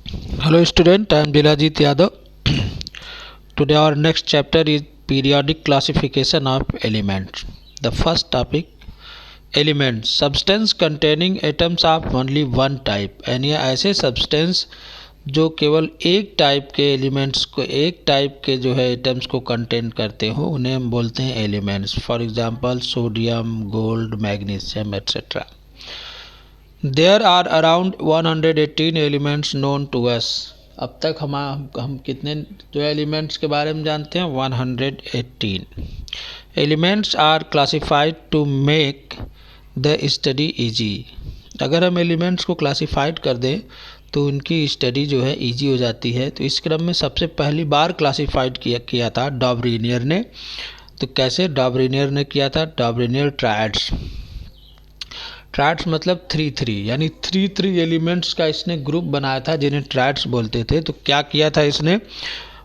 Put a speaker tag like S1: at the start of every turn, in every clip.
S1: Hello student, I am Dilajit Yadav. Today our next chapter is periodic classification of elements. The first topic, elements, substance containing atoms of only one type. यानी ऐसे substance जो केवल एक type के elements को एक type के जो है एटम्स को कंटेन करते हो उन्हें हम बोलते हैं elements. For example sodium, gold, magnesium etcetera. There are around 118 elements known to us. अब तक हम कितने जो एलिमेंट्स के बारे में जानते हैं 118. Elements are classified to make the study easy. अगर हम एलिमेंट्स को क्लासिफाइड कर दें तो उनकी स्टडी जो है इजी हो जाती है. तो इस क्रम में सबसे पहली बार क्लासिफाइड किया था डॉबरिनियर ने. तो कैसे डॉबरिनियर ने किया था? डॉबरिनियर ट्रायड्स. ट्रायड्स मतलब 3 यानी 3 एलिमेंट्स का इसने ग्रुप बनाया था जिन्हें ट्रायड्स बोलते थे. तो क्या किया था इसने?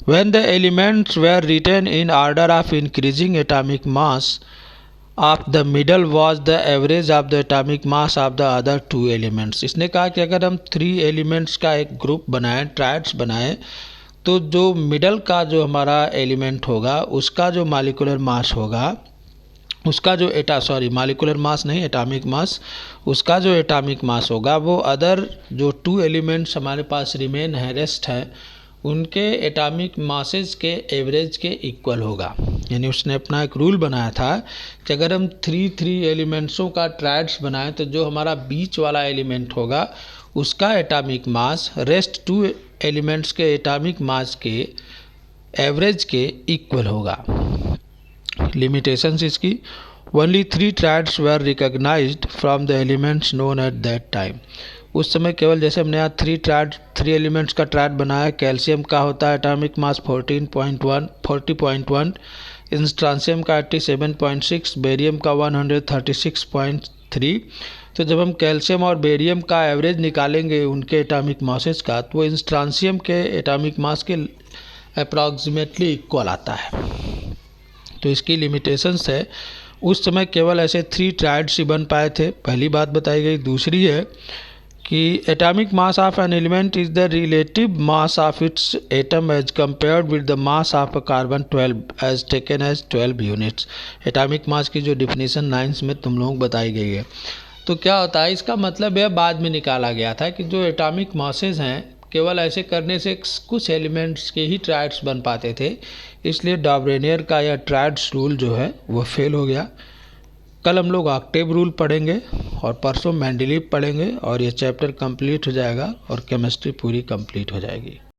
S1: When the elements were written in order of increasing atomic mass of the middle was the average of the atomic mass of the other 2 elements. इसने कहा कि अगर हम 3 एलिमेंट्स का एक ग्रुप बनाएं, ट्रायड्स बनाएं, तो जो मिडल का जो हमारा एलिमेंट होगा उसका जो मॉलिक्यूलर मास होगा उसका जो मॉलिक्यूलर मास नहीं, एटॉमिक मास, उसका जो एटॉमिक मास होगा वो अदर जो 2 एलिमेंट्स हमारे पास रिमेन है, रेस्ट है, उनके एटॉमिक मासेस के एवरेज के इक्वल होगा. यानी उसने अपना एक रूल बनाया था कि अगर हम 3 एलिमेंट्सों का ट्रायड्स बनाएं तो जो हमारा बीच वाला एलिमेंट होगा उसका एटॉमिक मास रेस्ट 2 एलिमेंट्स के एटॉमिक मास के एवरेज के इक्वल होगा. लिमिटेशंस इसकी, only 3 triads were recognised from the elements known at that time. उस समय केवल जैसे हमने यहाँ 3 एलिमेंट्स का ट्रायड बनाया. कैल्शियम का होता है एटॉमिक मास 40.1, इंस्ट्रांसियम का 87.6, बेरियम का 136.3. तो जब हम कैल्शियम और बेरियम का एवरेज निकालेंगे उनके एटॉमिक मासेस का तो वो इंस्ट्रांसियम के एटॉमिक मास के अप्रॉक्सीमेटली इक्वल आता है. तो इसकी लिमिटेशंस है. उस समय केवल ऐसे 3 ट्रायड्स ही बन पाए थे, पहली बात बताई गई. दूसरी है कि atomic mass of an element is the relative mass of its atom as compared with the mass of a carbon 12 as taken as 12 units. Atomic mass की जो डिफिनीशन 9th में तुम लोगों को बताई गई है. तो क्या होता है, इसका मतलब यह बाद में निकाला गया था कि जो एटॉमिक मासेस हैं केवल ऐसे करने से कुछ एलिमेंट्स के ही ट्रायड्स बन पाते थे, इसलिए डॉबरेनियर का यह ट्रायड्स रूल जो है वो फेल हो गया. कल हम लोग ऑक्टेव रूल पढ़ेंगे और परसों मेंडलीव पढ़ेंगे और ये चैप्टर कंप्लीट हो जाएगा और केमिस्ट्री पूरी कंप्लीट हो जाएगी.